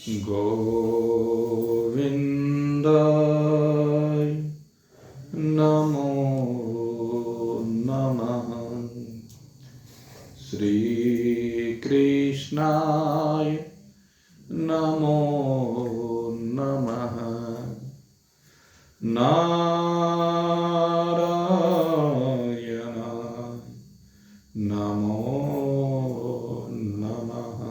गोविन्दाय नमो नमः। श्रीकृष्णाय नमो नमः। नारायणाय नमो नमः।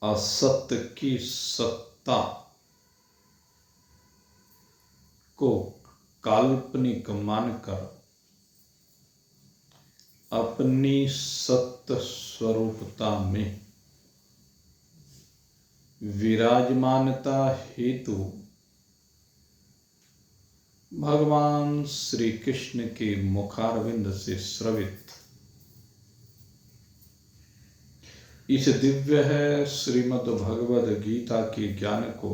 असत्य की सत्ता को काल्पनिक मानकर अपनी सत्य स्वरूपता में विराजमानता हेतु भगवान श्री कृष्ण के मुखारविंद से स्रवित इस दिव्य है श्रीमद् भगवद गीता के ज्ञान को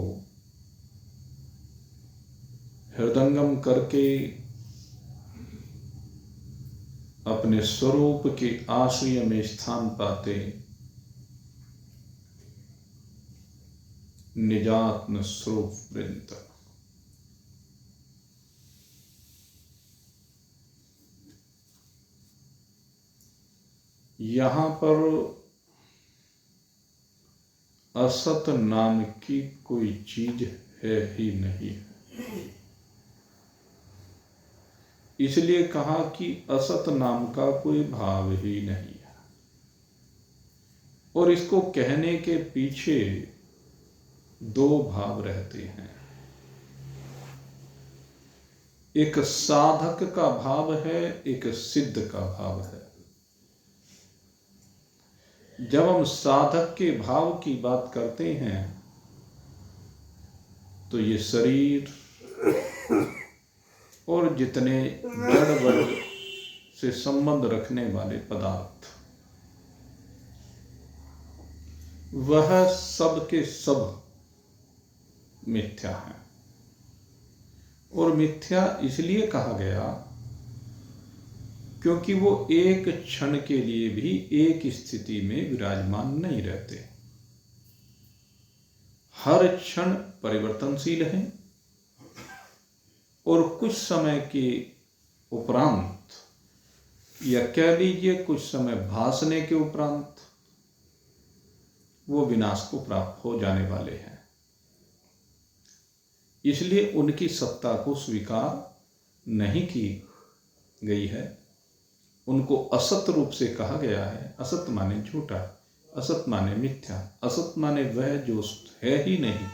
हृदंगम करके अपने स्वरूप के आश्रय में स्थान पाते निजात्म स्वरूप वृंद, यहां पर असत नाम की कोई चीज है ही नहीं। इसलिए कहा कि असत नाम का कोई भाव ही नहीं है। और इसको कहने के पीछे दो भाव रहते हैं। एक साधक का भाव है, एक सिद्ध का भाव है। जब हम साधक के भाव की बात करते हैं तो ये शरीर और जितने जड़ वर्ग से संबंध रखने वाले पदार्थ, वह सब के सब मिथ्या है। और मिथ्या इसलिए कहा गया क्योंकि वो एक क्षण के लिए भी एक स्थिति में विराजमान नहीं रहते। हर क्षण परिवर्तनशील हैं और कुछ समय के उपरांत, या कह लीजिए कुछ समय भासने के उपरांत, वो विनाश को प्राप्त हो जाने वाले हैं। इसलिए उनकी सत्ता को स्वीकार नहीं की गई है। उनको असत रूप से कहा गया है। असत माने झूठा, असत माने मिथ्या, असत माने वह जो है ही नहीं,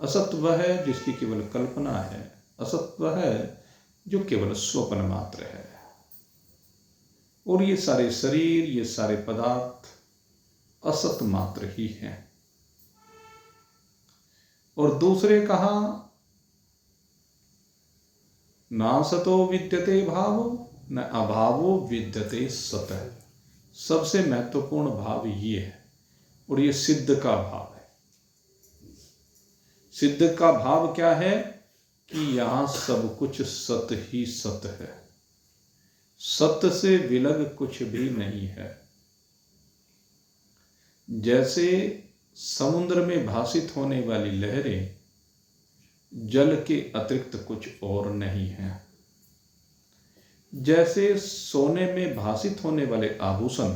असत वह है जिसकी केवल कल्पना है, असत वह है जो केवल स्वप्न मात्र है। और ये सारे शरीर, ये सारे पदार्थ असत मात्र ही हैं। और दूसरे कहा ना सतो विद्यते भावो न अभावो विद्यते सत। सबसे महत्वपूर्ण भाव ये है। और ये सिद्ध का भाव है। सिद्ध का भाव क्या है कि यहां सब कुछ सत ही सत है। सत्य से विलग कुछ भी नहीं है। जैसे समुद्र में भासित होने वाली लहरें जल के अतिरिक्त कुछ और नहीं है, जैसे सोने में भासित होने वाले आभूषण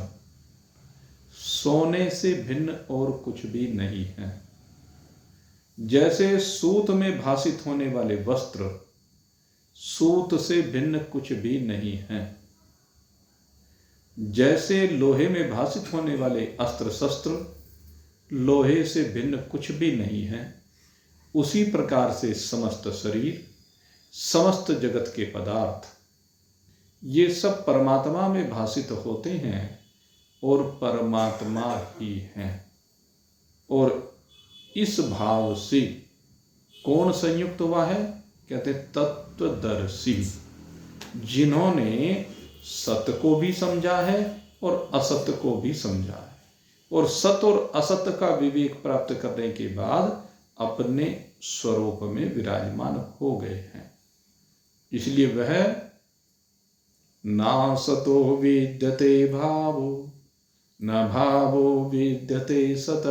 सोने से भिन्न और कुछ भी नहीं है, जैसे सूत में भासित होने वाले वस्त्र सूत से भिन्न कुछ भी नहीं है, जैसे लोहे में भासित होने वाले अस्त्र शस्त्र लोहे से भिन्न कुछ भी नहीं है, उसी प्रकार से समस्त शरीर, समस्त जगत के पदार्थ, ये सब परमात्मा में भासित होते हैं और परमात्मा ही हैं। और इस भाव से कौन संयुक्त हुआ है? कहते तत्वदर्शी, जिन्होंने सत्य को भी समझा है और असत्य को भी समझा है, और सत्य और असत्य का विवेक प्राप्त करने के बाद अपने स्वरूप में विराजमान हो गए हैं। इसलिए वह नासतो विद्यते भावो न भावो विद्यते सत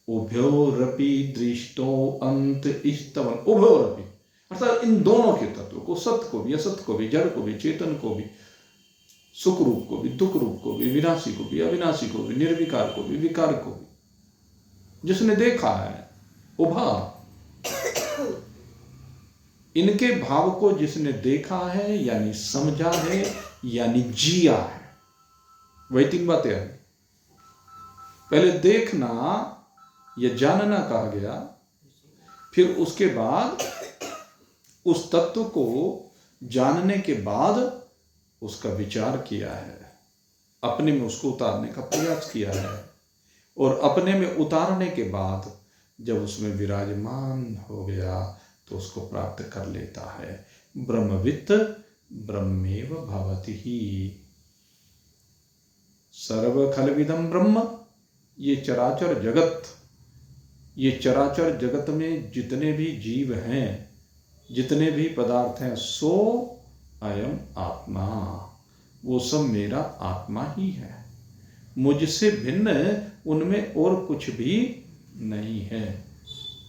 उभयोरपि दृष्टो अंत इस्तवन। उभयोरपि अर्थात इन दोनों के तत्व को, सत्य को भी असत को भी, जड़ को भी चेतन को भी, सुख रूप को भी दुख रूप को भी, विनाशी को भी अविनाशी को भी, निर्विकार को भी विकार को भी, जिसने देखा है उभा, इनके भाव को जिसने देखा है यानी समझा है यानी जिया है। वही तीन बातें हैं। पहले देखना या जानना कहा गया, फिर उसके बाद उस तत्व को जानने के बाद उसका विचार किया है, अपने में उसको उतारने का प्रयास किया है, और अपने में उतारने के बाद जब उसमें विराजमान हो गया तो उसको प्राप्त कर लेता है। ब्रह्मवित् ब्रह्मेव भवति ही। सर्व खलविदं ब्रह्म, ये चराचर जगत, ये चराचर जगत में जितने भी जीव हैं, जितने भी पदार्थ हैं, सो अयम आत्मा, वो सब मेरा आत्मा ही है। मुझसे भिन्न उनमें और कुछ भी नहीं है।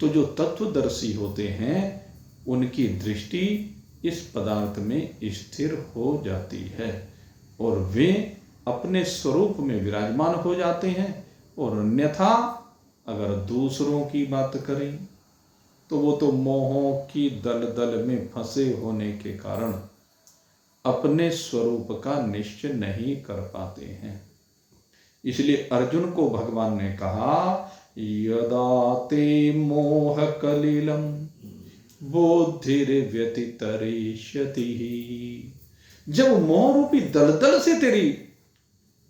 तो जो तत्वदर्शी होते हैं उनकी दृष्टि इस पदार्थ में स्थिर हो जाती है और वे अपने स्वरूप में विराजमान हो जाते हैं। और अन्यथा अगर दूसरों की बात करें तो वो तो मोहों की दलदल में फंसे होने के कारण अपने स्वरूप का निश्चय नहीं कर पाते हैं। इसलिए अर्जुन को भगवान ने कहा, यदा ते मोह कलिलम बुद्धिर्व्यतितरिष्यति, जब मोह रूपी दलदल से तेरी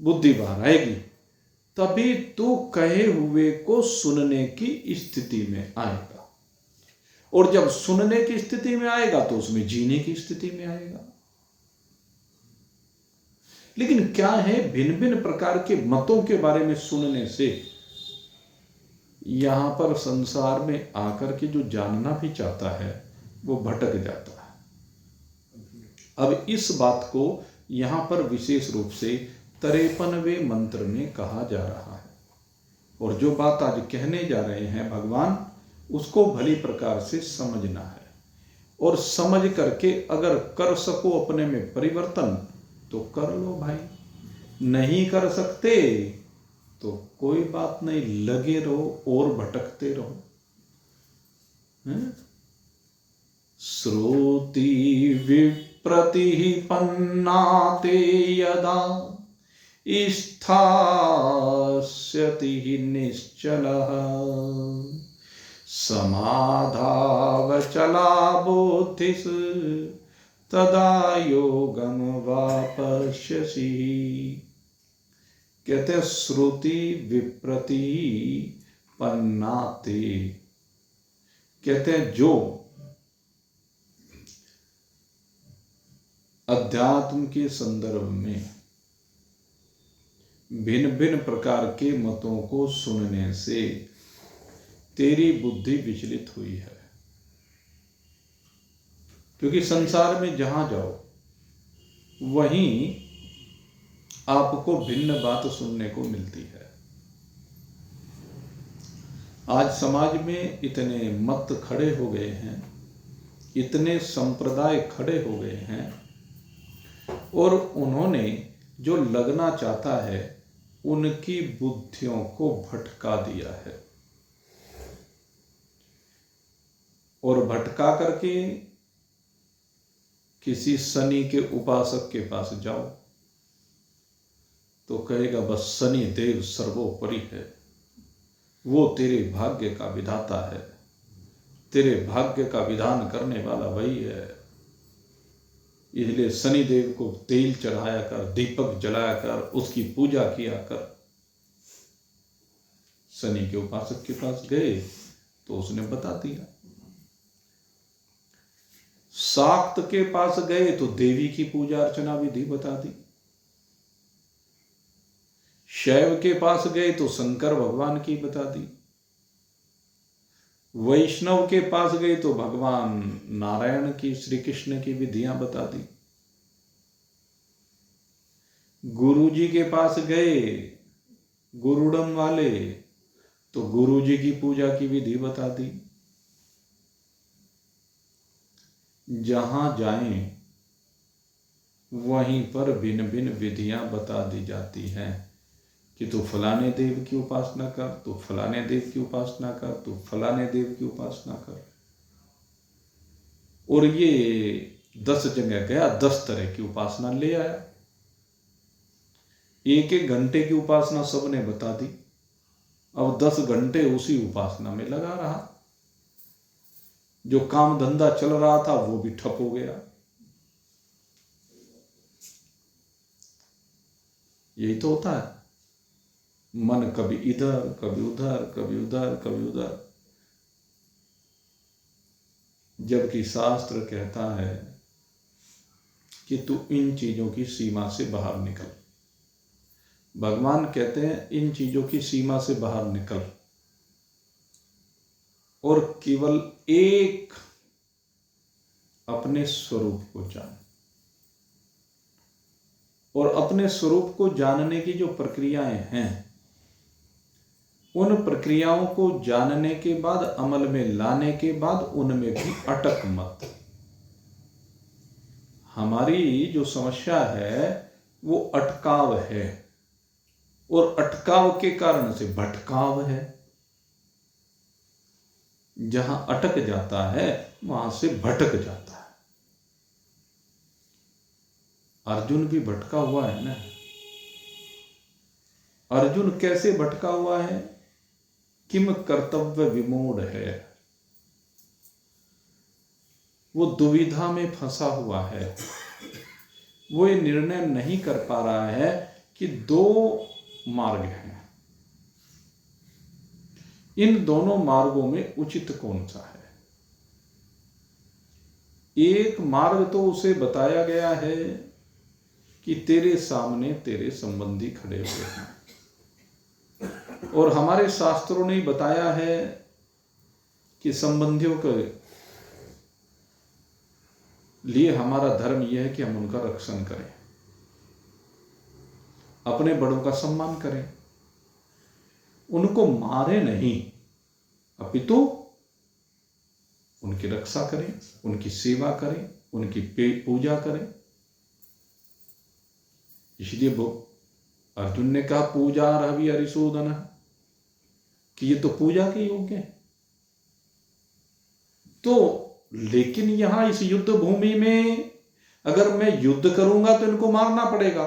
बुद्धि बाहर आएगी तभी तू कहे हुए को सुनने की स्थिति में आएगा, और जब सुनने की स्थिति में आएगा तो उसमें जीने की स्थिति में आएगा। लेकिन क्या है, भिन्न भिन्न प्रकार के मतों के बारे में सुनने से यहां पर संसार में आकर के जो जानना भी चाहता है वो भटक जाता है। अब इस बात को यहां पर विशेष रूप से 53वें मंत्र में कहा जा रहा है, और जो बात आज कहने जा रहे हैं भगवान, उसको भली प्रकार से समझना है, और समझ करके अगर कर सको अपने में परिवर्तन तो कर लो भाई, नहीं कर सकते तो कोई बात नहीं, लगे रहो और भटकते रहो। श्रुति विप्रतिपन्ना ते यदा स्थास्यति निश्चलः समाधावचला बुद्धिस् तदा योगम वापश्यसि। कहते हैं श्रुति विप्रति पन्नाते, कहते हैं जो अध्यात्म के संदर्भ में भिन्न भिन्न प्रकार के मतों को सुनने से तेरी बुद्धि विचलित हुई है। क्योंकि संसार में जहां जाओ वहीं आपको भिन्न बात सुनने को मिलती है। आज समाज में इतने मत खड़े हो गए हैं, इतने संप्रदाय खड़े हो गए हैं, और उन्होंने जो लगना चाहता है उनकी बुद्धियों को भटका दिया है, और भटका करके किसी शनि के उपासक के पास जाओ तो कहेगा बस शनि देव सर्वोपरि है, वो तेरे भाग्य का विधाता है, तेरे भाग्य का विधान करने वाला वही है। इसलिए शनि देव को तेल चढ़ाया कर, दीपक जलाया कर, उसकी पूजा किया कर। शनि के उपासक के पास गए तो उसने बता दिया। शाक्त के पास गए तो देवी की पूजा अर्चना विधि बता दी। शैव के पास गए तो शंकर भगवान की बता दी। वैष्णव के पास गए तो भगवान नारायण की, श्री कृष्ण की विधियां बता दी। गुरुजी के पास गए, गुरुडम वाले, तो गुरुजी की पूजा की विधि बता दी। जहां जाएं वहीं पर भिन्न भिन्न विधियां बता दी जाती हैं कि तू फलाने देव की उपासना कर, तू फलाने देव की उपासना कर, तू फलाने देव की उपासना कर। और ये 10 जगह गया, 10 तरह की उपासना ले आया। एक एक घंटे की उपासना सबने बता दी। अब 10 घंटे उसी उपासना में लगा रहा। जो काम धंधा चल रहा था वो भी ठप हो गया। यही तो होता है, मन कभी इधर कभी उधर, कभी उधर कभी उधर। जबकि शास्त्र कहता है कि तू इन चीजों की सीमा से बाहर निकल। भगवान कहते हैं इन चीजों की सीमा से बाहर निकल और केवल एक अपने स्वरूप को जान। और अपने स्वरूप को जानने की जो प्रक्रियाएं हैं, उन प्रक्रियाओं को जानने के बाद, अमल में लाने के बाद उनमें भी अटक मत। हमारी जो समस्या है वो अटकाव है, और अटकाव के कारण से भटकाव है। जहां अटक जाता है वहां से भटक जाता है। अर्जुन भी भटका हुआ है ना। अर्जुन कैसे भटका हुआ है? किम कर्तव्य विमूढ़ है। वो दुविधा में फंसा हुआ है। वो ये निर्णय नहीं कर पा रहा है कि 2 मार्ग हैं, इन दोनों मार्गों में उचित कौन सा है। एक मार्ग तो उसे बताया गया है कि तेरे सामने तेरे संबंधी खड़े हुए हैं, और हमारे शास्त्रों ने बताया है कि संबंधियों के लिए हमारा धर्म यह है कि हम उनका रक्षण करें, अपने बड़ों का सम्मान करें, उनको मारे नहीं अपितु उनकी रक्षा करें, उनकी सेवा करें, उनकी पूजा करें। इसलिए अर्जुन ने कहा पूजा रवि हरिशोधन, कि ये तो पूजा के योग्य है। तो लेकिन यहां इस युद्ध भूमि में अगर मैं युद्ध करूंगा तो इनको मारना पड़ेगा,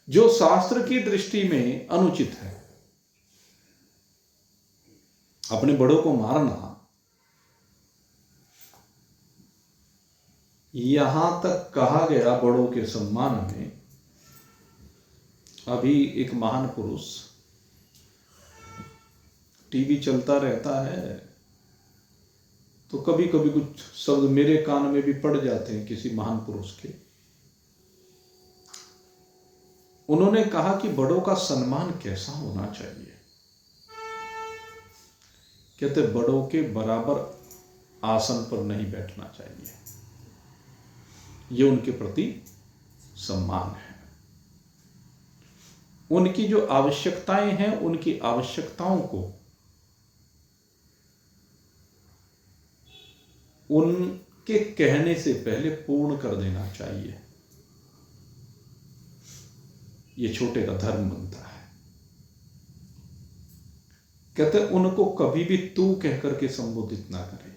जो शास्त्र की दृष्टि में अनुचित है। अपने बड़ों को मारना, यहां तक कहा गया बड़ों के सम्मान में। अभी एक महान पुरुष, टीवी चलता रहता है तो कभी कभी कुछ शब्द मेरे कान में भी पड़ जाते हैं किसी महान पुरुष के। उन्होंने कहा कि बड़ों का सम्मान कैसा होना चाहिए। कहते बड़ों के बराबर आसन पर नहीं बैठना चाहिए, ये उनके प्रति सम्मान है। उनकी जो आवश्यकताएं हैं, उनकी आवश्यकताओं को उनके कहने से पहले पूर्ण कर देना चाहिए। ये छोटे का धर्म बनता है। कहते उनको कभी भी तू कहकर के संबोधित ना करे,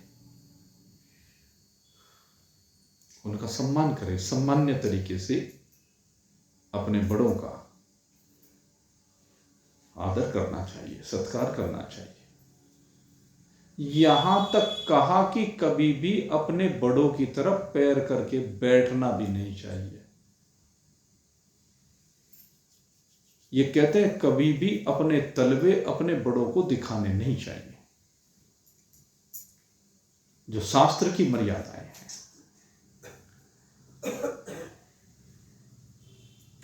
उनका सम्मान करे, सम्मान्य तरीके से अपने बड़ों का आदर करना चाहिए, सत्कार करना चाहिए। यहां तक कहा कि कभी भी अपने बड़ों की तरफ पैर करके बैठना भी नहीं चाहिए। ये कहते हैं कभी भी अपने तलवे अपने बड़ों को दिखाने नहीं चाहिए, जो शास्त्र की मर्यादाएं हैं।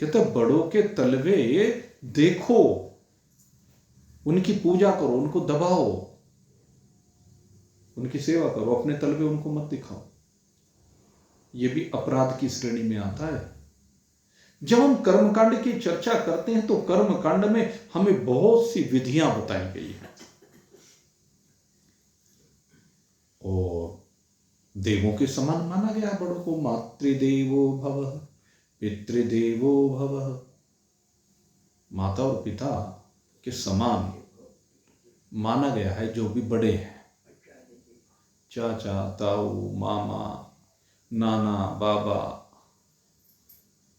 कहते बड़ों के तलवे देखो, उनकी पूजा करो, उनको दबाओ, उनकी सेवा करो, अपने तलवे उनको मत दिखाओ। यह भी अपराध की श्रेणी में आता है। जब हम कर्मकांड की चर्चा करते हैं तो कर्मकांड में हमें बहुत सी विधियां बताई गई हैं, और देवों के समान माना गया है बड़ों को। मातृदेवो भव, पितृदेवो भव, माता और पिता के समान माना गया है जो भी बड़े हैं, चाचा, ताऊ, मामा, नाना, बाबा,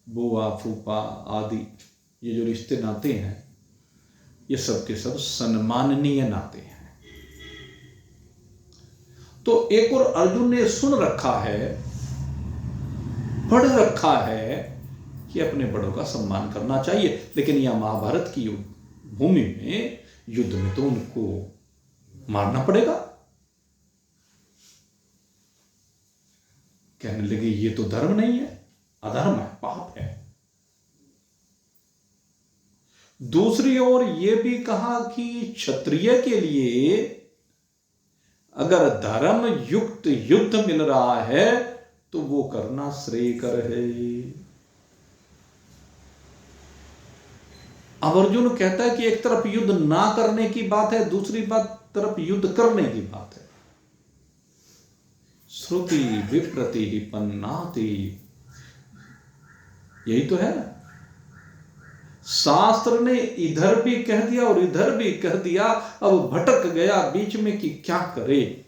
बुआ, फूफा आदि, ये जो रिश्ते नाते हैं ये सब के सब सम्माननीय नाते हैं। तो एक और अर्जुन ने सुन रखा है, पढ़ रखा है कि अपने बड़ों का सम्मान करना चाहिए, लेकिन यह महाभारत की भूमि में युद्ध में तो उनको मारना पड़ेगा। कहने लगे ये तो धर्म नहीं है, अधर्म है, पाप है। दूसरी ओर यह भी कहा कि क्षत्रिय के लिए अगर धर्म युक्त युद्ध मिल रहा है तो वो करना श्रेयकर है। अब अर्जुन कहता है कि एक तरफ युद्ध ना करने की बात है, दूसरी तरफ युद्ध करने की बात है। श्रुति विप्रति पन्नाति, यही तो है। शास्त्र ने इधर भी कह दिया और इधर भी कह दिया, अब भटक गया बीच में कि क्या करे।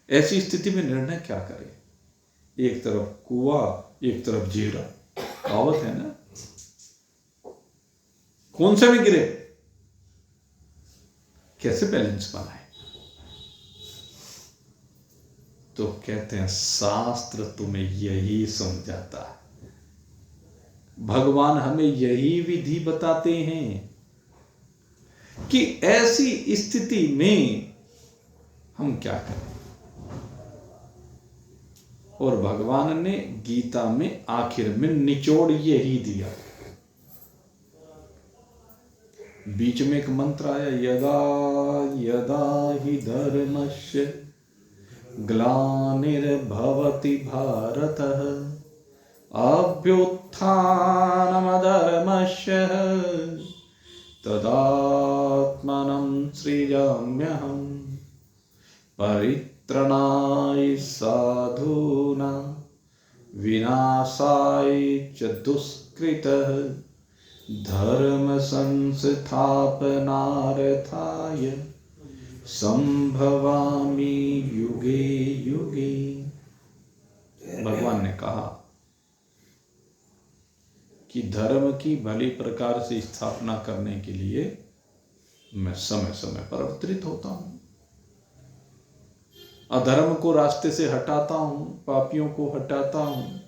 ऐसी स्थिति में निर्णय क्या करे? एक तरफ कुआं, एक तरफ जीरा, कहावत है ना, कौन से में गिरे, कैसे बैलेंस बनाए? तो कहते हैं शास्त्र तुम्हें यही समझाता है, भगवान हमें यही विधि बताते हैं कि ऐसी स्थिति में हम क्या करें। और भगवान ने गीता में आखिर में निचोड़ यही दिया। बीच में एक मंत्र आया, यदा यदा हि धर्मस्य ग्लानिर्भवति भारतः अभ्युत्थानमधर्मस्य तदात्मनं सृजाम्यहम् परित्रणाय साधूनां विनाशाय च दुष्कृतः धर्म संस्थापनार्थाय संभवामि युगे युगे। भगवान ने कहा कि धर्म की भली प्रकार से स्थापना करने के लिए मैं समय समय पर अवतरित होता हूं, अधर्म को रास्ते से हटाता हूं, पापियों को हटाता हूं,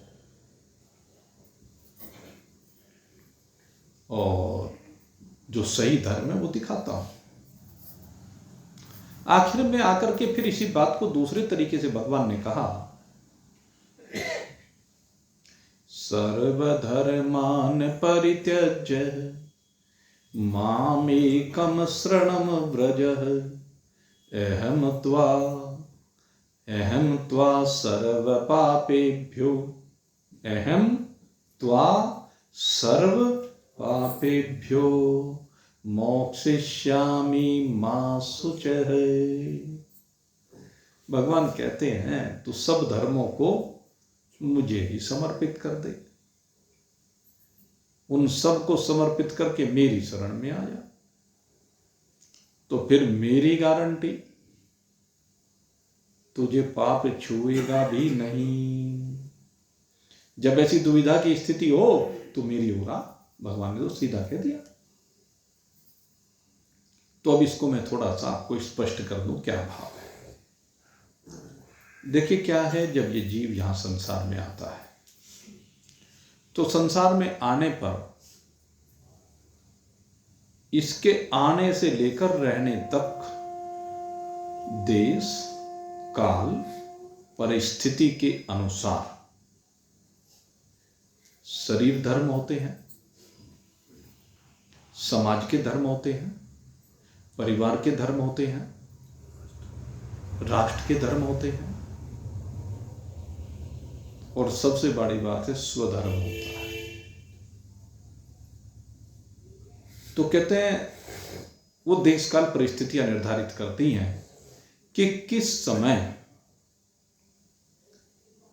और जो सही धर्म है वो दिखाता हूं। आखिर में आकर के फिर इसी बात को दूसरे तरीके से भगवान ने कहा, सर्वधर्मान् परित्यज्य मामेकं शरणं व्रज अहं त्वा सर्वपापेभ्यो मोक्षयिष्यामि मा शुचः। भगवान कहते हैं तू सब धर्मों को मुझे ही समर्पित कर दे, उन सब को समर्पित करके मेरी शरण में आ जा, तो फिर मेरी गारंटी, तुझे पाप छुएगा भी नहीं। जब ऐसी दुविधा की स्थिति हो तो मेरी ओर आ, भगवान ने तो सीधा कह दिया। तो अब इसको मैं थोड़ा सा आपको स्पष्ट कर दूं क्या भाव है। देखिए क्या है, जब ये जीव यहां संसार में आता है तो संसार में आने पर इसके आने से लेकर रहने तक देश काल परिस्थिति के अनुसार शरीर धर्म होते हैं, समाज के धर्म होते हैं, परिवार के धर्म होते हैं, राष्ट्र के धर्म होते हैं, और सबसे बड़ी बात है स्वधर्म होता है। तो कहते हैं वो देश काल परिस्थितियां निर्धारित करती हैं कि किस समय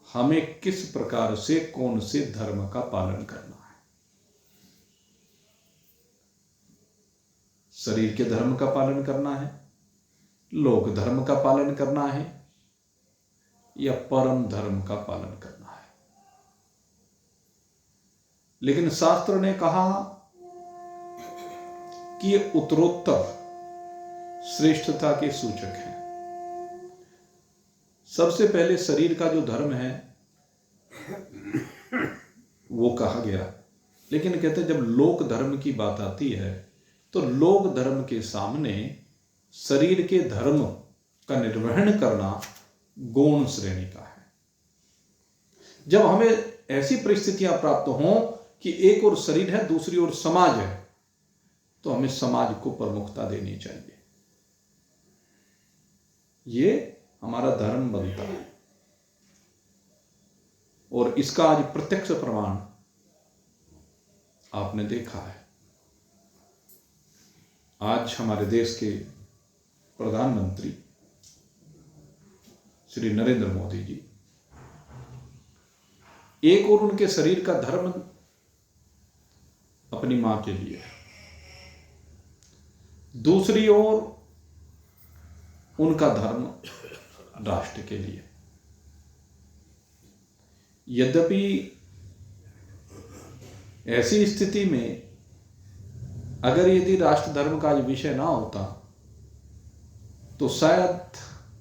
हमें किस प्रकार से कौन से धर्म का पालन करना है। शरीर के धर्म का पालन करना है, लोक धर्म का पालन करना है, या परम धर्म का पालन करना है। लेकिन शास्त्र ने कहा कि ये उत्तरोत्तर श्रेष्ठता के सूचक हैं। सबसे पहले शरीर का जो धर्म है वो कहा गया, लेकिन कहते हैं जब लोक धर्म की बात आती है तो लोक धर्म के सामने शरीर के धर्म का निर्वहन करना गौण श्रेणी का है। जब हमें ऐसी परिस्थितियां प्राप्त हों कि एक और शरीर है, दूसरी ओर समाज है, तो हमें समाज को प्रमुखता देनी चाहिए। ये हमारा धर्म बनता है और इसका आज प्रत्यक्ष प्रमाण आपने देखा है। आज हमारे देश के प्रधानमंत्री श्री नरेंद्र मोदी जी, एक और उनके शरीर का धर्म अपनी मां के लिए, दूसरी ओर उनका धर्म राष्ट्र के लिए। यद्यपि ऐसी स्थिति में अगर यदि राष्ट्र धर्म का विषय ना होता तो शायद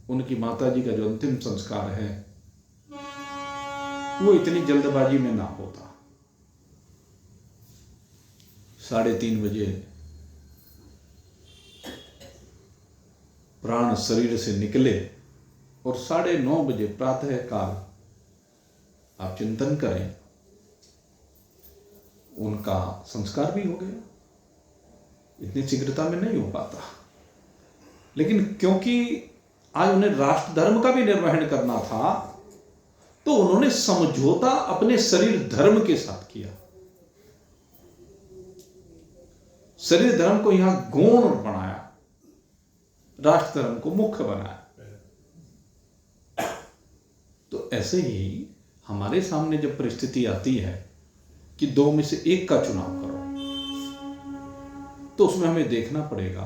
उनकी माताजी का जो अंतिम संस्कार है वो इतनी जल्दबाजी में ना होता। 3:30 बजे प्राण शरीर से निकले और 9:30 बजे प्रातः काल आप चिंतन करें, उनका संस्कार भी हो गया। इतनी शीघ्रता में नहीं हो पाता, लेकिन क्योंकि आज उन्हें राष्ट्र धर्म का भी निर्वहन करना था तो उन्होंने समझौता अपने शरीर धर्म के साथ किया। शरीर धर्म को यहां गौण बनाया, राष्ट्र धर्म को मुख्य बनाया। तो ऐसे ही हमारे सामने जब परिस्थिति आती है कि दो में से एक का चुनाव करो, तो उसमें हमें देखना पड़ेगा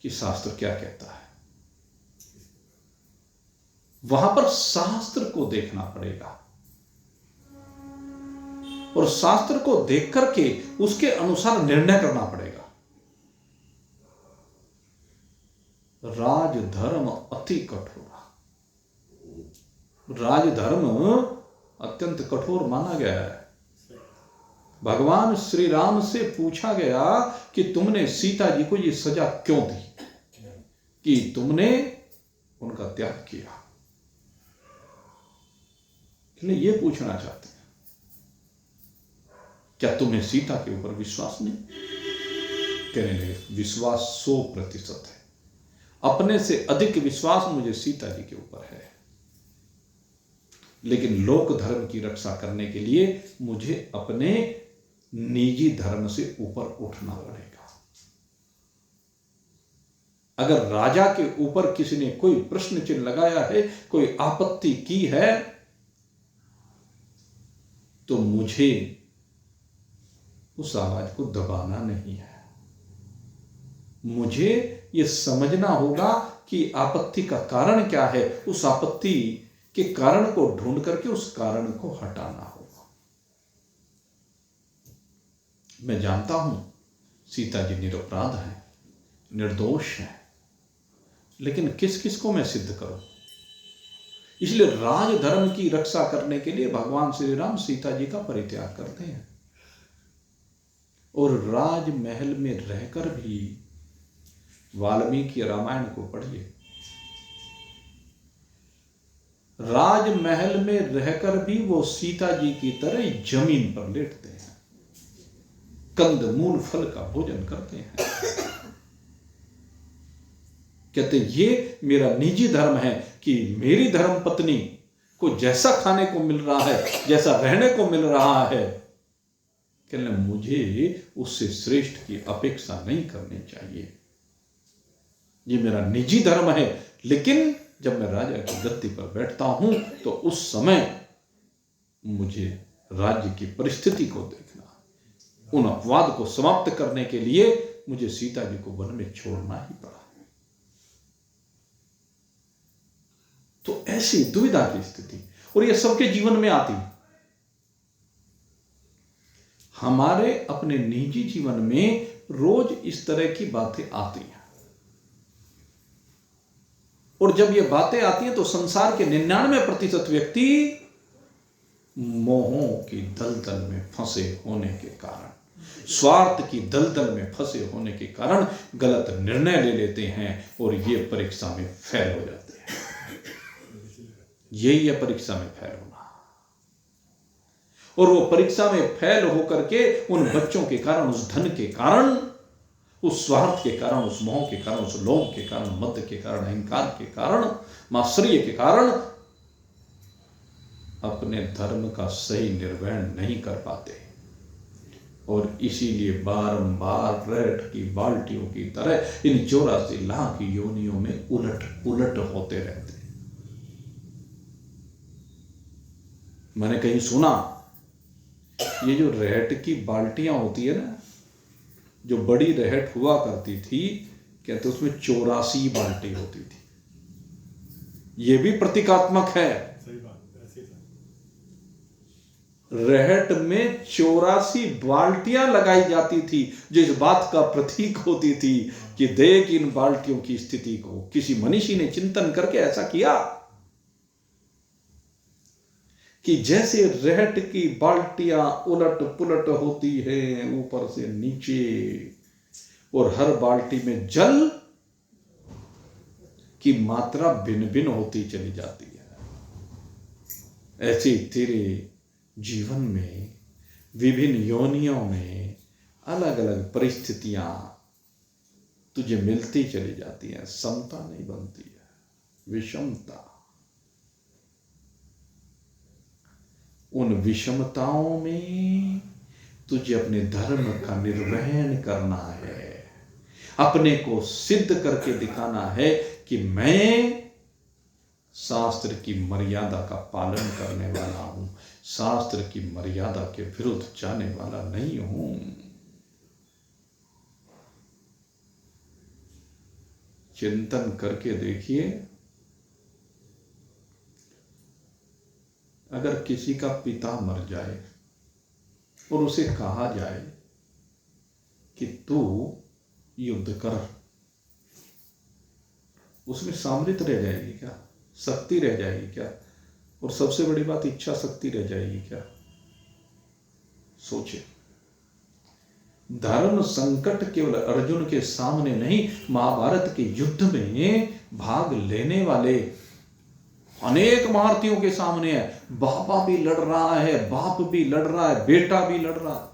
कि शास्त्र क्या कहता है। वहां पर शास्त्र को देखना पड़ेगा और शास्त्र को देख करके उसके अनुसार निर्णय करना पड़ेगा। राजधर्म अति कठोर, राजधर्म अत्यंत कठोर माना गया है। भगवान श्री राम से पूछा गया कि तुमने सीता जी को ये सजा क्यों दी कि तुमने उनका त्याग किया। इसलिए ये पूछना चाहते हैं, क्या तुम्हें सीता के ऊपर विश्वास नहीं? कहने लगे विश्वास 100% है, अपने से अधिक विश्वास मुझे सीता जी के ऊपर है, लेकिन लोक धर्म की रक्षा करने के लिए मुझे अपने निजी धर्म से ऊपर उठना पड़ेगा। अगर राजा के ऊपर किसी ने कोई प्रश्न चिन्ह लगाया है, कोई आपत्ति की है, तो मुझे उस आवाज को दबाना नहीं है। मुझे यह समझना होगा कि आपत्ति का कारण क्या है, उस आपत्ति के कारण को ढूंढ करके उस कारण को हटाना होगा। मैं जानता हूं सीता जी निरपराध हैं, निर्दोष हैं, लेकिन किस किस को मैं सिद्ध करूं? इसलिए राजधर्म की रक्षा करने के लिए भगवान श्री राम सीता जी का परित्याग करते हैं और राजमहल में रहकर भी वाल्मीकि रामायण को पढ़िए। राजमहल में रहकर भी वो सीता जी की तरह जमीन पर लेटते हैं, कंद मूल फल का भोजन करते हैं। कहते ये मेरा निजी धर्म है कि मेरी धर्म पत्नी को जैसा खाने को मिल रहा है, जैसा रहने को मिल रहा है, कहने मुझे उससे श्रेष्ठ की अपेक्षा नहीं करनी चाहिए, ये मेरा निजी धर्म है। लेकिन जब मैं राजा की गद्दी पर बैठता हूं तो उस समय मुझे राज्य की परिस्थिति को देखना, उन अपवाद को समाप्त करने के लिए मुझे सीता जी को वन में छोड़ना ही पड़ा। तो ऐसी दुविधा की स्थिति, और यह सबके जीवन में आती। हमारे अपने निजी जीवन में रोज इस तरह की बातें आती हैं, और जब ये बातें आती हैं तो संसार के 99% व्यक्ति मोहों की दलदल में फंसे होने के कारण, स्वार्थ की दलदल में फंसे होने के कारण गलत निर्णय ले लेते हैं और ये परीक्षा में फेल हो जाते हैं। यही है परीक्षा में फेल होना। और वो परीक्षा में फेल होकर के उन बच्चों के कारण, उस धन के कारण, उस स्वार्थ के कारण, उस मोह के कारण, उस लोभ के कारण, मद के कारण, अहंकार के कारण, मात्सर्य के कारण अपने धर्म का सही निर्वहन नहीं कर पाते, और इसीलिए बारंबार रेत की बाल्टियों की तरह इन 84 लाख योनियों में उलट पुलट होते रहते। मैंने कहीं सुना, ये जो रेत की बाल्टियां होती है ना, जो बड़ी रहट हुआ करती थी, कहते उसमें 84 बाल्टी होती थी। ये भी प्रतीकात्मक है। रहट में 84 बाल्टियां लगाई जाती थी, जो इस बात का प्रतीक होती थी कि देख इन बाल्टियों की स्थिति को। किसी मनीषी ने चिंतन करके ऐसा किया कि जैसे रहट की बाल्टियां उलट पुलट होती हैं ऊपर से नीचे, और हर बाल्टी में जल की मात्रा भिन्न भिन्न होती चली जाती है, ऐसे तेरे जीवन में विभिन्न योनियों में अलग अलग परिस्थितियां तुझे मिलती चली जाती हैं। समता नहीं बनती है, विषमता। उन विषमताओं में तुझे अपने धर्म का निर्वहन करना है, अपने को सिद्ध करके दिखाना है कि मैं शास्त्र की मर्यादा का पालन करने वाला हूं, शास्त्र की मर्यादा के विरुद्ध जाने वाला नहीं हूं। चिंतन करके देखिए, अगर किसी का पिता मर जाए और उसे कहा जाए कि तू युद्ध कर, उसमें सामर्थ्य रह जाएगी क्या? शक्ति रह जाएगी क्या? और सबसे बड़ी बात, इच्छा शक्ति रह जाएगी क्या? सोचे। धर्म संकट केवल अर्जुन के सामने नहीं, महाभारत के युद्ध में भाग लेने वाले अनेक महारथियों के सामने है। बाबा भी लड़ रहा है, बाप भी लड़ रहा है, बेटा भी लड़ रहा है।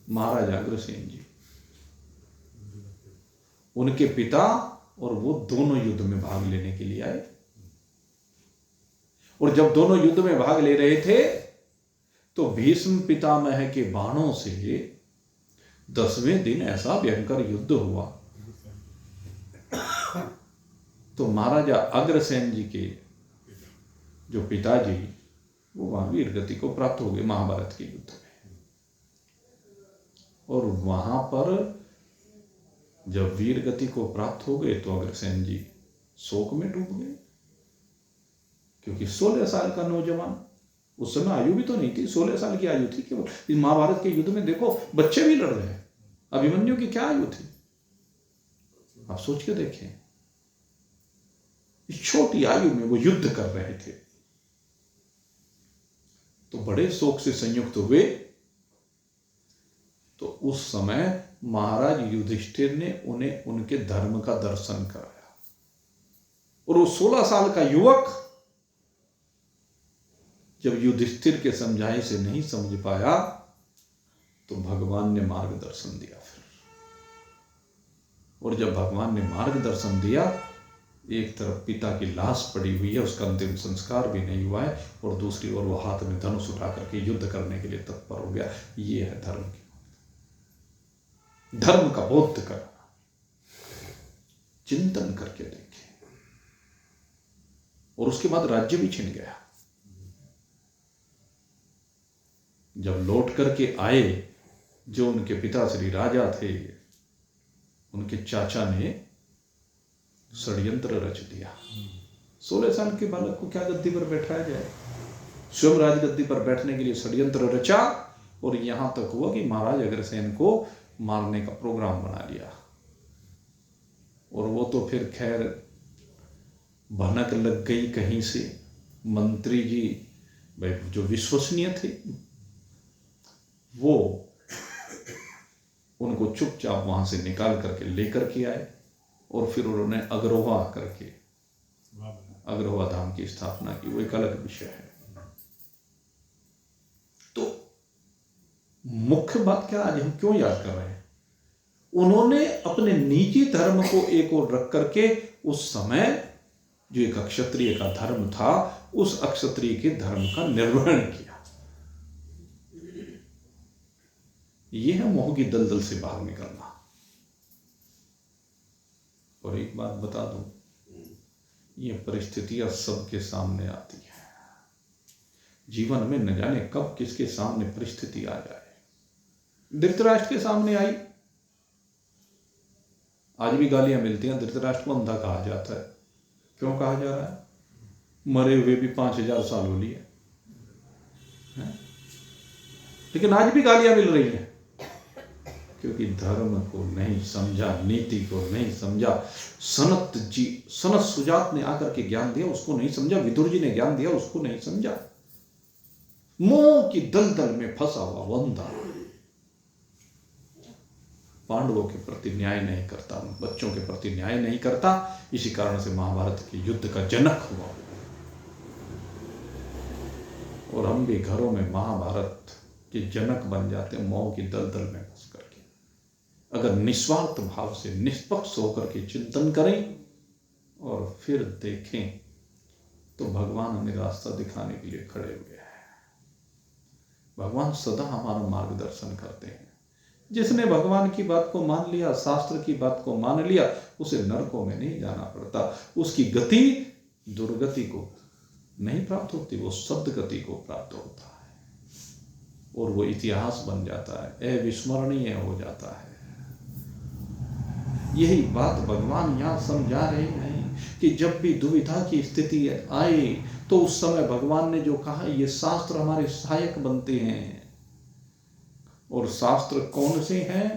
महाराज अग्रसेन जी, उनके पिता और वो दोनों युद्ध में भाग लेने के लिए आए, और जब दोनों युद्ध में भाग ले रहे थे तो भीष्म पितामह के बाणों से 10वें दिन ऐसा भयंकर युद्ध हुआ तो महाराजा अग्रसेन जी के जो पिताजी, वो वहां वीर गति को प्राप्त हो गए महाभारत के युद्ध में। और वहां पर जब वीर गति को प्राप्त हो गए तो अग्रसेन जी शोक में डूब गए, क्योंकि 16 साल का नौजवान, उस समय आयु भी तो नहीं थी, 16 साल की आयु थी केवल। इस महाभारत के युद्ध में देखो बच्चे भी लड़ रहे हैं। अभिमन्यु की क्या आयु थी, आप सोच के देखें। इस छोटी आयु में वो युद्ध कर रहे थे, तो बड़े शोक से संयुक्त हुए। तो उस समय महाराज युधिष्ठिर ने उन्हें उनके धर्म का दर्शन कराया, और वो 16 साल का युवक जब युधिष्ठिर के समझाए से नहीं समझ पाया तो भगवान ने मार्गदर्शन दिया फिर। और जब भगवान ने मार्गदर्शन दिया एक तरफ पिता की लाश पड़ी हुई है, उसका अंतिम संस्कार भी नहीं हुआ है, और दूसरी ओर वो हाथ में धनुष उठा करके युद्ध करने के लिए तत्पर हो गया। ये है धर्म की, धर्म का बोध करना। चिंतन करके देखें। और उसके बाद राज्य भी छिन गया। जब लौट करके आए, जो उनके पिता श्री राजा थे, उनके चाचा ने षड्यंत्र रच दिया। 16 साल के बालक को क्या गद्दी पर बैठाया जाए? स्वयं राजगद्दी पर बैठने के लिए षड्यंत्र रचा, और यहां तक हुआ कि महाराज अग्रसेन को मारने का प्रोग्राम बना लिया। और वो तो फिर खैर भनक लग गई कहीं से। मंत्री जी भाई जो विश्वसनीय थे, वो उनको चुपचाप वहां से निकाल करके लेकर के आए, और फिर उन्होंने अग्रहोआ करके अग्रहोआ धाम की स्थापना की। वो एक अलग विषय है। तो मुख्य बात क्या आज हम क्यों याद कर रहे हैं? उन्होंने अपने निजी धर्म को एक ओर रख करके उस समय जो एक अक्षत्रिय का धर्म था, उस अक्षत्रिय के धर्म का निर्वहन किया। यह है मोह की दलदल से बाहर निकलना। और एक बात बता दूं, ये परिस्थितियां सबके सामने आती है। जीवन में न जाने कब किसके सामने परिस्थिति आ जाए। धृतराष्ट्र के सामने आई, आज भी गालियां मिलती हैं। धृतराष्ट्र को अंधा कहा जाता है। क्यों कहा जा रहा है? मरे हुए भी 5000 साल हो लिए, लेकिन आज भी गालियां मिल रही हैं, क्योंकि धर्म को नहीं समझा, नीति को नहीं समझा। सनत सुजात ने आकर के ज्ञान दिया, उसको नहीं समझा। विदुर जी ने ज्ञान दिया, उसको नहीं समझा। मोह की दलदल में फंसा हुआ बंदा पांडवों के प्रति न्याय नहीं करता, बच्चों के प्रति न्याय नहीं करता। इसी कारण से महाभारत के युद्ध का जनक हुआ। और हम भी घरों में महाभारत के जनक बन जाते हैं, मोह की दलदल में फंस करके। अगर निस्वार्थ भाव से निष्पक्ष होकर के चिंतन करें और फिर देखें, तो भगवान हमें रास्ता दिखाने के लिए खड़े हुए हैं। भगवान सदा हमारा मार्गदर्शन करते हैं। जिसने भगवान की बात को मान लिया, शास्त्र की बात को मान लिया, उसे नरकों में नहीं जाना पड़ता। उसकी गति दुर्गति को नहीं प्राप्त होती, वो सद्गति को प्राप्त होता है और वो इतिहास बन जाता है, अविस्मरणीय हो जाता है। यही बात भगवान यहां समझा रहे हैं कि जब भी दुविधा की स्थिति आए तो उस समय भगवान ने जो कहा, ये शास्त्र हमारे सहायक बनते हैं। और शास्त्र कौन से हैं?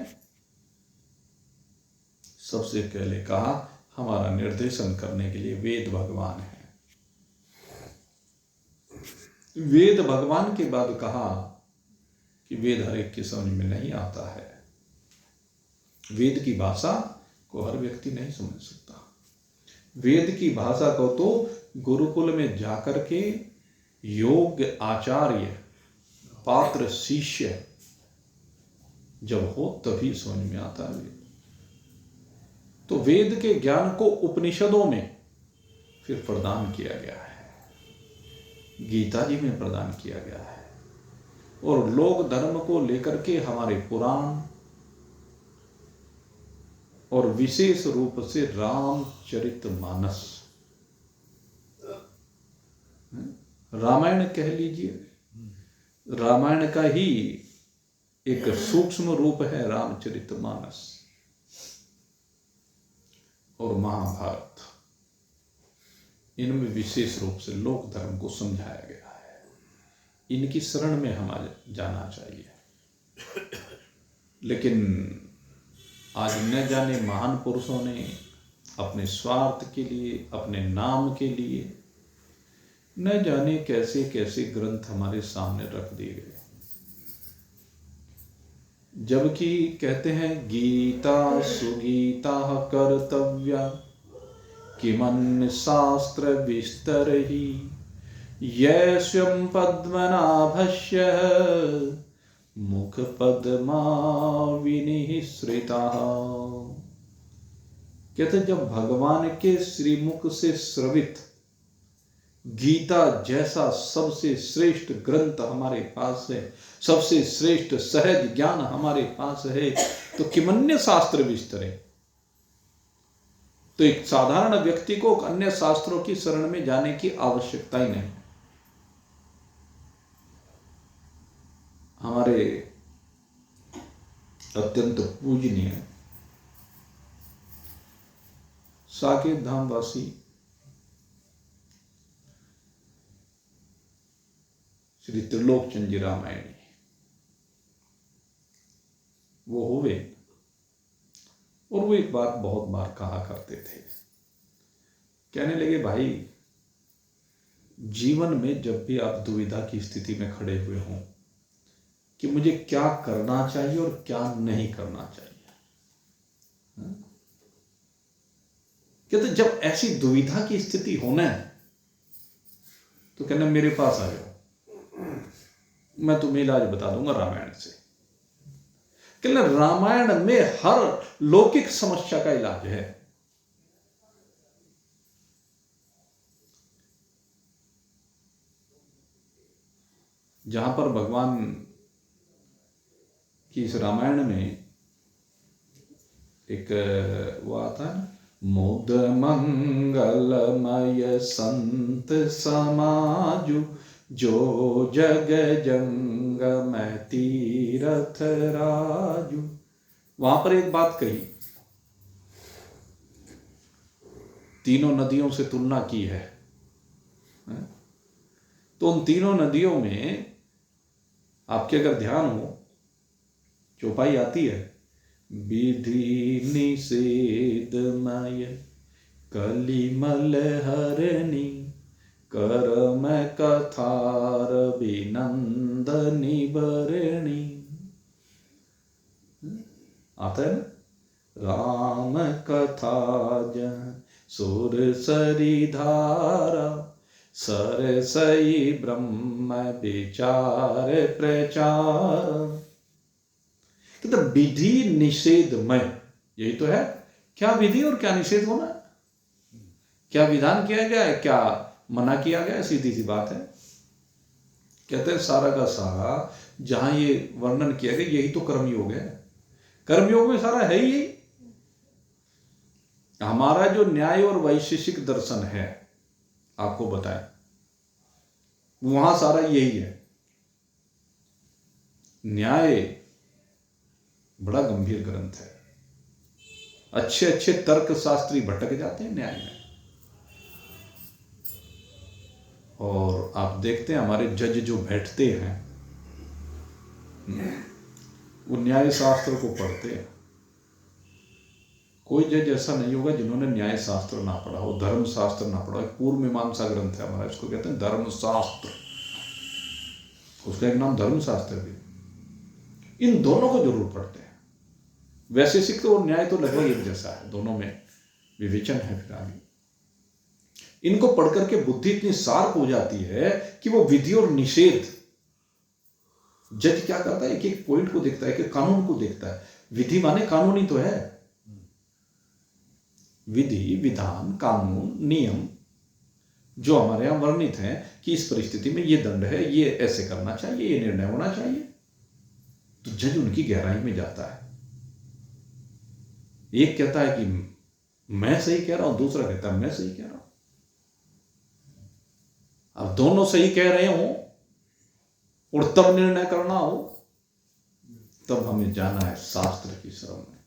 सबसे पहले कहा, हमारा निर्देशन करने के लिए वेद भगवान है। वेद भगवान के बाद कहा कि वेद हर एक की समझ में नहीं आता है। वेद की भाषा को हर व्यक्ति नहीं समझ सकता। वेद की भाषा को तो गुरुकुल में जाकर के योग्य आचार्य, पात्र शिष्य जब हो तभी समझ में आता है। तो वेद के ज्ञान को उपनिषदों में फिर प्रदान किया गया है, गीता जी में प्रदान किया गया है। और लोक धर्म को लेकर के हमारे पुराण और विशेष रूप से रामचरितमानस, रामायण कह लीजिए, रामायण का ही एक सूक्ष्म रूप है रामचरितमानस। और महाभारत, इनमें विशेष रूप से लोक धर्म को समझाया गया है। इनकी शरण में हमें जाना चाहिए। लेकिन आज न जाने महान पुरुषों ने अपने स्वार्थ के लिए, अपने नाम के लिए न जाने कैसे कैसे ग्रंथ हमारे सामने रख दिए गए। जबकि कहते हैं गीता सुगीता कर्तव्या किमन्य शास्त्र विस्तर ही यस्यं पद्मनाभस्य मुख पद्मा विनिसृता। कहते जब भगवान के श्रीमुख से श्रवित गीता जैसा सबसे श्रेष्ठ ग्रंथ हमारे पास है, सबसे श्रेष्ठ सहज ज्ञान हमारे पास है, तो किमन्य शास्त्र विस्तरे। तो एक साधारण व्यक्ति को अन्य शास्त्रों की शरण में जाने की आवश्यकता ही नहीं। हमारे अत्यंत पूजनीय साकेत धाम वासी श्री त्रिलोकचंद जी रामायणी वो हुए, और वो एक बात बहुत बार कहा करते थे। कहने लगे, भाई जीवन में जब भी आप दुविधा की स्थिति में खड़े हुए हों कि मुझे क्या करना चाहिए और क्या नहीं करना चाहिए, कहते जब ऐसी दुविधा की स्थिति होना है तो कहना मेरे पास आ जाओ, मैं तुम्हें इलाज बता दूंगा रामायण से। कहना रामायण में हर लौकिक समस्या का इलाज है। जहां पर भगवान की इस रामायण में एक वो आता है, मुद मंगलमय संत समाजु, जो जग जंग में तीरथ राजू। वहां पर एक बात कही, तीनों नदियों से तुलना की है। तो उन तीनों नदियों में आपके अगर ध्यान हो, चौपाई आती है, विधि निषेधमय कलिमल हरणी, करम कथार विनंदनी भरणी। आता है ना, राम कथा जन सुर सरी धारा, सरसई ब्रह्म विचार प्रचार। तो विधि निषेधमय, यही तो है। क्या विधि और क्या निषेध होना है, क्या विधान किया गया है, क्या मना किया गया है, सीधी सी बात है। कहते हैं सारा का सारा जहां ये वर्णन किया गया यही तो कर्मयोग है। कर्मयोग में सारा है ही। हमारा जो न्याय और वैशेषिक दर्शन है आपको बताएं, वहां सारा यही है। न्याय बड़ा गंभीर ग्रंथ है, अच्छे अच्छे तर्क शास्त्री भटक जाते हैं न्याय में। और आप देखते हैं हमारे जज जो बैठते हैं वो न्याय शास्त्र को पढ़ते हैं। कोई जज ऐसा नहीं होगा जिन्होंने न्याय शास्त्र ना पढ़ा हो, धर्म शास्त्र ना पढ़ा हो। पूर्व मीमांसा ग्रंथ है हमारा, इसको कहते हैं धर्म शास्त्र, उसका एक नाम धर्म शास्त्र भी। इन दोनों को जरूर पढ़ते हैं। वैशेषिक तो और न्याय तो लगभग एक जैसा है, दोनों में विवेचन है। फिर आगे इनको पढ़ करके बुद्धि इतनी शार्प हो जाती है कि वो विधि और निषेध, जज क्या करता है, एक एक पॉइंट को देखता है, एक एक कानून को देखता है। विधि माने कानून ही तो है। विधि, विधान, कानून, नियम जो हमारे यहां वर्णित हैं कि इस परिस्थिति में ये दंड है, ये ऐसे करना चाहिए, ये निर्णय होना चाहिए, तो जज उनकी गहराई में जाता है। एक कहता है कि मैं सही कह रहा हूं, दूसरा कहता है मैं सही कह रहा हूं। अब दोनों सही कह रहे हो और तब निर्णय करना हो, तब हमें जाना है शास्त्र की शरण में।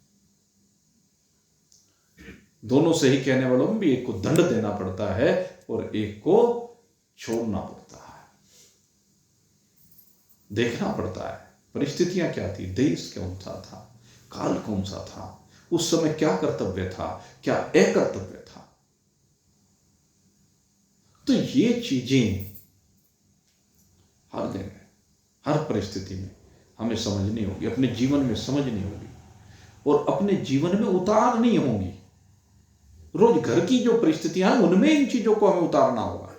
दोनों सही कहने वालों में भी एक को दंड देना पड़ता है और एक को छोड़ना पड़ता है, देखना पड़ता है परिस्थितियां क्या थी, देश कौन सा था, काल कौन सा था, उस समय क्या कर्तव्य था, क्या अकर्तव्य था। तो ये चीजें हर जगह, हर परिस्थिति में हमें समझनी होगी, अपने जीवन में समझनी होगी और अपने जीवन में उतारनी होगी। रोज घर की जो परिस्थितियां हैं उनमें इन चीजों को हमें उतारना होगा,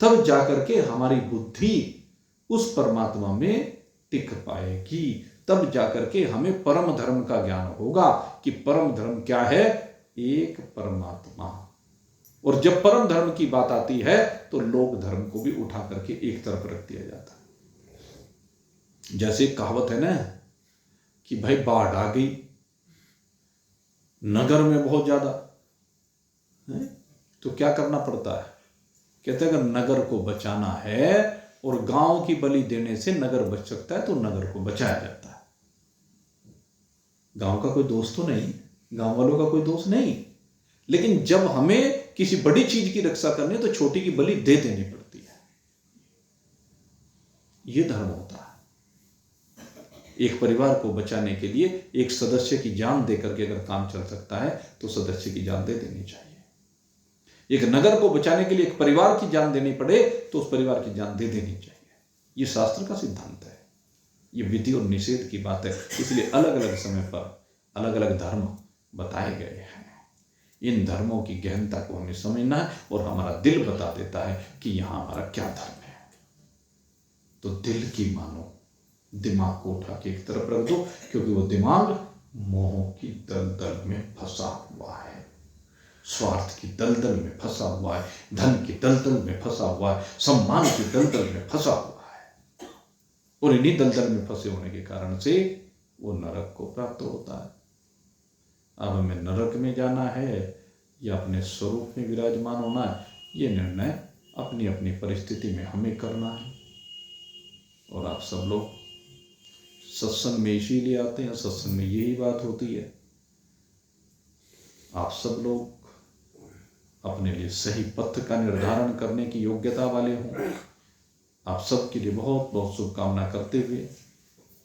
तब जाकर के हमारी बुद्धि उस परमात्मा में टिक पाएगी, तब जाकर के हमें परम धर्म का ज्ञान होगा कि परम धर्म क्या है, एक परमात्मा। और जब परम धर्म की बात आती है तो लोक धर्म को भी उठा करके एक तरफ रख दिया जाता है। जैसे कहावत है ना कि भाई बाढ़ आ गई नगर में बहुत ज्यादा है, तो क्या करना पड़ता है, कहते हैं अगर नगर को बचाना है और गांव की बलि देने से नगर बच सकता है तो नगर को बचाया जाता है। गांव का कोई दोष तो नहीं, गांव वालों का कोई दोष नहीं, लेकिन जब हमें किसी बड़ी चीज की रक्षा करनी है तो छोटी की बलि दे देनी पड़ती है। यह धर्म होता है। एक परिवार को बचाने के लिए एक सदस्य की जान देकर के अगर काम चल सकता है तो सदस्य की जान दे देनी चाहिए। एक नगर को बचाने के लिए एक परिवार की जान देनी पड़े तो उस परिवार की जान दे देनी चाहिए। यह शास्त्र का सिद्धांत है, यह विधि और निषेध की बात है। इसलिए अलग अलग समय पर अलग अलग धर्म बताए गए हैं। इन धर्मों की गहनता को हमें समझना है और हमारा दिल बता देता है कि यहां हमारा क्या धर्म है। तो दिल की मानो, दिमाग को उठा के एक तरफ रख दो, क्योंकि वो दिमाग मोह की दलदल में फंसा हुआ है, स्वार्थ की दलदल में फंसा हुआ है, धन की दलदल में फंसा हुआ है, सम्मान की दलदल में फंसा हुआ है। और इन्हीं दलदल में फंसे होने के कारण से वो नरक को प्राप्त होता है। अब हमें नरक में जाना है या अपने स्वरूप में विराजमान होना है, ये निर्णय अपनी अपनी परिस्थिति में हमें करना है। और आप सब लोग सत्संग में इसीलिए आते हैं, सत्संग में यही बात होती है। आप सब लोग अपने लिए सही पथ का निर्धारण करने की योग्यता वाले हों। आप सबके लिए बहुत बहुत शुभकामना करते हुए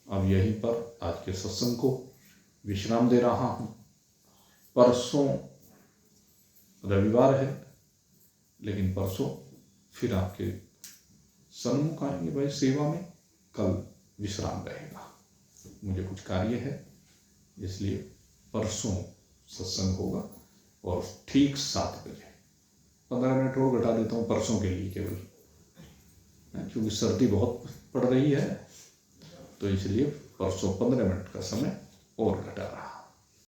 अब यहीं पर आज के सत्संग को विश्राम दे रहा हूं। परसों रविवार है, लेकिन परसों फिर आपके सन्मुख आएंगे भाई सेवा में। कल विश्राम रहेगा, मुझे कुछ कार्य है, इसलिए परसों सत्संग होगा और ठीक 7 बजे। 15 मिनट और घटा देता हूँ परसों के लिए केवल, क्योंकि सर्दी बहुत पड़ रही है, तो इसलिए परसों 15 मिनट का समय और घटा रहा।